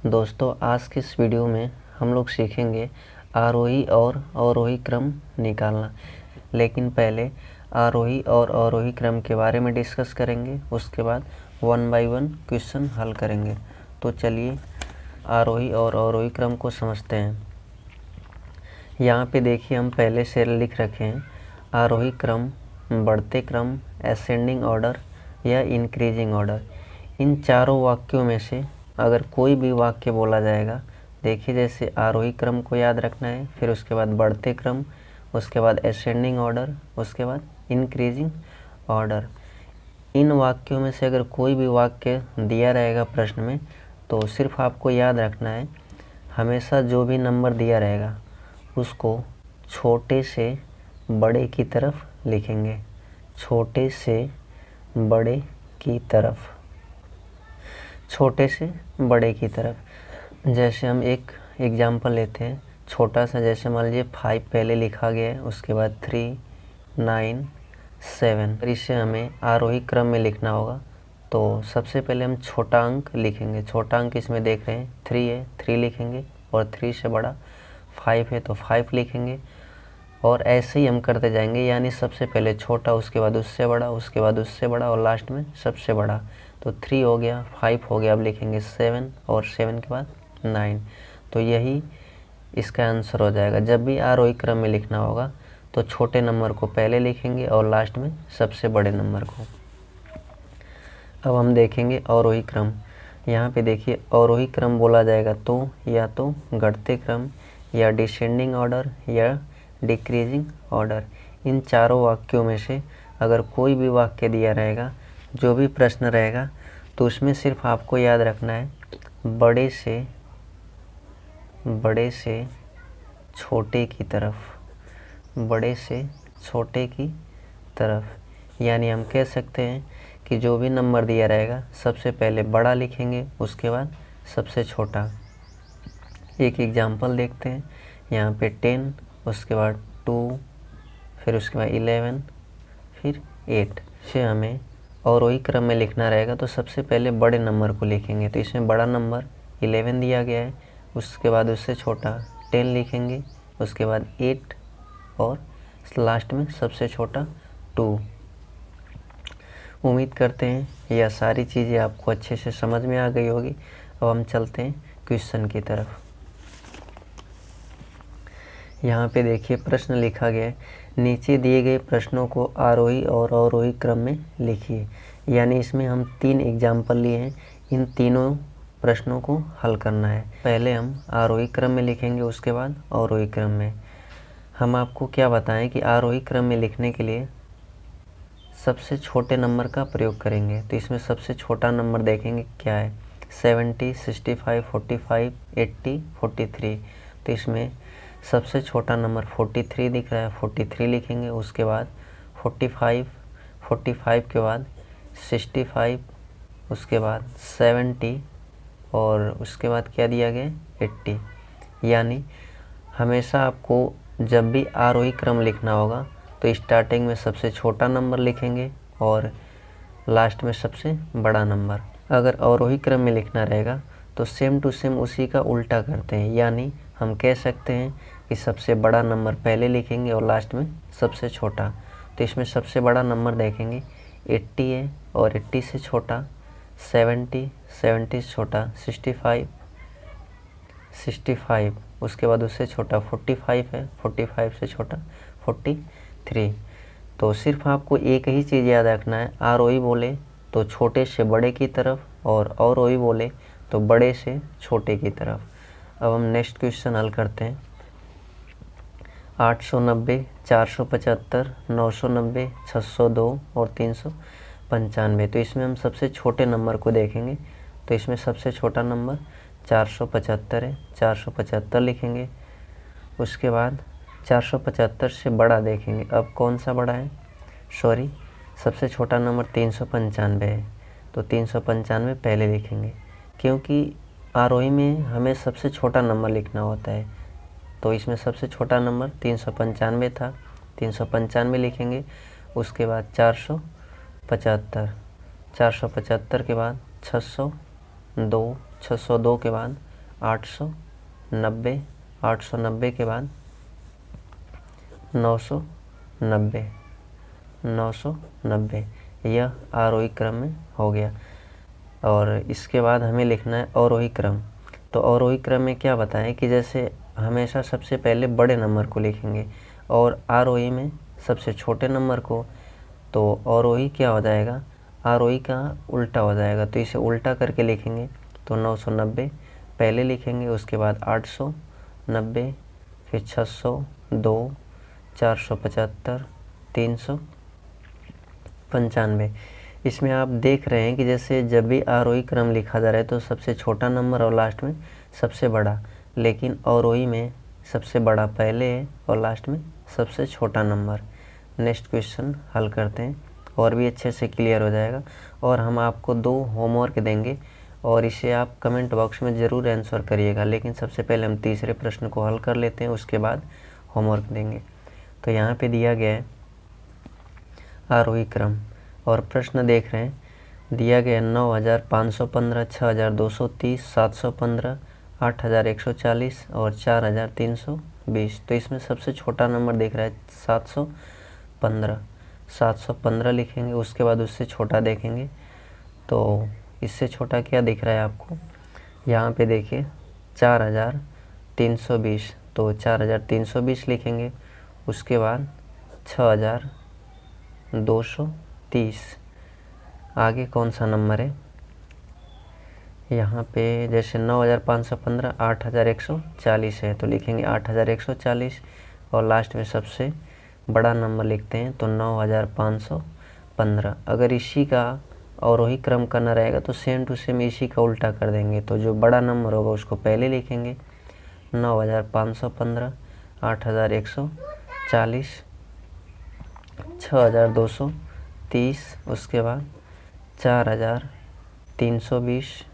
दोस्तों, आज के इस वीडियो में हम लोग सीखेंगे आरोही और अवरोही क्रम निकालना। लेकिन पहले आरोही और अवरोही क्रम के बारे में डिस्कस करेंगे, उसके बाद 1 बाय 1 क्वेश्चन हल करेंगे। तो चलिए आरोही और अवरोही क्रम को समझते हैं। यहाँ पे देखिए हम पहले से लिख रखे हैं आरोही क्रम, बढ़ते क्रम, असेंडिंग ऑर्डर या इंक्रीजिंग ऑर्डर। इन चारों वाक्यों में से अगर कोई भी वाक्य बोला जाएगा, देखिए जैसे आरोही क्रम को याद रखना है, फिर उसके बाद बढ़ते क्रम, उसके बाद असेंडिंग ऑर्डर, उसके बाद इंक्रीजिंग ऑर्डर। इन वाक्यों में से अगर कोई भी वाक्य दिया रहेगा प्रश्न में, तो सिर्फ आपको याद रखना है हमेशा जो भी नंबर दिया रहेगा उसको छोटे से बड़े की तरफ लिखेंगे। छोटे से बड़े की तरफ, छोटे से बड़े की तरफ। जैसे हम एक एग्जाम्पल लेते हैं छोटा सा, जैसे मान लीजिए 5 पहले लिखा गया है, उसके बाद 3, 9, 7। इसे हमें आरोही क्रम में लिखना होगा। तो सबसे पहले हम छोटा अंक लिखेंगे। छोटा अंक इसमें देख रहे हैं 3 है, 3 लिखेंगे, और 3 से बड़ा 5 है तो 5 लिखेंगे, और ऐसे ही हम करते जाएंगे। यानी सबसे पहले छोटा, उसके बाद उससे बड़ा, उसके बाद उससे बड़ा, और लास्ट में सबसे बड़ा। तो 3 हो गया, 5 हो गया, अब लिखेंगे 7, और 7 के बाद 9। तो यही इसका आंसर हो जाएगा। जब भी आरोही क्रम में लिखना होगा तो छोटे नंबर को पहले लिखेंगे और लास्ट में सबसे बड़े नंबर को। अब हम देखेंगे अवरोही क्रम। यहाँ पे देखिए अवरोही क्रम बोला जाएगा तो या तो घटते क्रम, या डिसेंडिंग ऑर्डर, या डिक्रीजिंग ऑर्डर। इन चारों वाक्यों में से अगर कोई भी वाक्य दिया रहेगा, जो भी प्रश्न रहेगा, तो उसमें सिर्फ आपको याद रखना है बड़े से छोटे की तरफ, बड़े से छोटे की तरफ। यानी हम कह सकते हैं कि जो भी नंबर दिया रहेगा सबसे पहले बड़ा लिखेंगे, उसके बाद सबसे छोटा। एक एग्जांपल देखते हैं। यहाँ पे 10, उसके बाद 2, फिर उसके बाद 11, फिर 8 से हमें अवरोही क्रम में लिखना रहेगा तो सबसे पहले बड़े नंबर को लिखेंगे। तो इसमें बड़ा नंबर 11 दिया गया है, उसके बाद उससे छोटा 10 लिखेंगे, उसके बाद 8, और लास्ट में सबसे छोटा 2। उम्मीद करते हैं यह सारी चीज़ें आपको अच्छे से समझ में आ गई होगी। अब हम चलते हैं क्वेश्चन की तरफ। यहाँ पे देखिए प्रश्न लिखा गया है, नीचे दिए गए प्रश्नों को आरोही और अवरोही क्रम में लिखिए। यानी इसमें हम 3 एग्जाम्पल लिए हैं, इन तीनों प्रश्नों को हल करना है। पहले हम आरोही क्रम में लिखेंगे, उसके बाद अवरोही क्रम में। हम आपको क्या बताएं कि आरोही क्रम में लिखने के लिए सबसे छोटे नंबर का प्रयोग करेंगे। तो इसमें सबसे छोटा नंबर देखेंगे क्या है, 70, 65, 45, 80, 43। तो इसमें सबसे छोटा नंबर 43 दिख रहा है, 43 लिखेंगे। उसके बाद 45, 45 के बाद 65, उसके बाद 70, और उसके बाद क्या दिया गया, 80। यानी हमेशा आपको जब भी आरोही क्रम लिखना होगा तो स्टार्टिंग में सबसे छोटा नंबर लिखेंगे और लास्ट में सबसे बड़ा नंबर। अगर अवरोही क्रम में लिखना रहेगा तो सेम टू सेम उसी का उल्टा करते हैं। यानी हम कह सकते हैं कि सबसे बड़ा नंबर पहले लिखेंगे और लास्ट में सबसे छोटा। तो इसमें सबसे बड़ा नंबर देखेंगे 80 है, और 80 से छोटा 70, 70 से छोटा 65, 65, उसके बाद उससे छोटा 45 है, 45 से छोटा 43। तो सिर्फ आपको एक ही चीज़ याद रखना है, आरोही बोले तो छोटे से बड़े की तरफ, और अवरोही बोले तो बड़े से छोटे की तरफ। अब हम नेक्स्ट क्वेश्चन हल करते हैं। 890, 475, 990, 602 और 395। तो इसमें हम सबसे छोटे नंबर को देखेंगे। तो इसमें सबसे छोटा नंबर 475 है, 475 लिखेंगे। उसके बाद 475 से बड़ा देखेंगे। अब कौन सा बड़ा है, सॉरी, सबसे छोटा नंबर 395 है, तो 395 पहले लिखेंगे, क्योंकि आरोही में हमें सबसे छोटा नंबर लिखना होता है। तो इसमें सबसे छोटा नंबर 395 था, 395 लिखेंगे। उसके बाद 475, 475 के बाद 602, 602 के बाद 890, 890 के बाद 990, 990, यह आरोही क्रम में हो गया। और इसके बाद हमें लिखना है अवरोही क्रम। तो अवरोही क्रम में क्या बताएं कि जैसे हमेशा सबसे पहले बड़े नंबर को लिखेंगे और आरोही में सबसे छोटे नंबर को। तो अवरोही क्या हो जाएगा, आरोही का उल्टा हो जाएगा, तो इसे उल्टा करके लिखेंगे। तो 990 पहले लिखेंगे, उसके बाद 890, फिर 600, 2, 475, 395। इसमें आप देख रहे हैं कि जैसे जब भी आरोही क्रम लिखा जा रहा है तो सबसे छोटा नंबर और लास्ट में सबसे बड़ा, लेकिन अवरोही में सबसे बड़ा पहले है और लास्ट में सबसे छोटा नंबर। नेक्स्ट क्वेश्चन हल करते हैं और भी अच्छे से क्लियर हो जाएगा। और हम आपको 2 होमवर्क देंगे और इसे आप कमेंट बॉक्स में ज़रूर आंसर करिएगा, लेकिन सबसे पहले हम तीसरे प्रश्न को हल कर लेते हैं, उसके बाद होमवर्क देंगे। तो यहाँ पे दिया गया है आरोही क्रम और प्रश्न देख रहे हैं, दिया गया 9515, 6230, 715, 8140 और 4320। तो इसमें सबसे छोटा नंबर दिख रहा है 715, 715 लिखेंगे, उसके बाद उससे छोटा देखेंगे। तो इससे छोटा क्या दिख रहा है आपको, यहाँ पे देखिए 4320, तो 4320 लिखेंगे, उसके बाद 6230। आगे कौन सा नंबर है, यहाँ पे जैसे 9515, 8140 है, तो लिखेंगे 8140 और लास्ट में सबसे बड़ा नंबर लिखते हैं, तो 9515। अगर इसी का अवरोही क्रम करना रहेगा तो सेम टू सेम इसी का उल्टा कर देंगे, तो जो बड़ा नंबर होगा उसको पहले लिखेंगे, 9515, 8140, 6230, उसके बाद 4320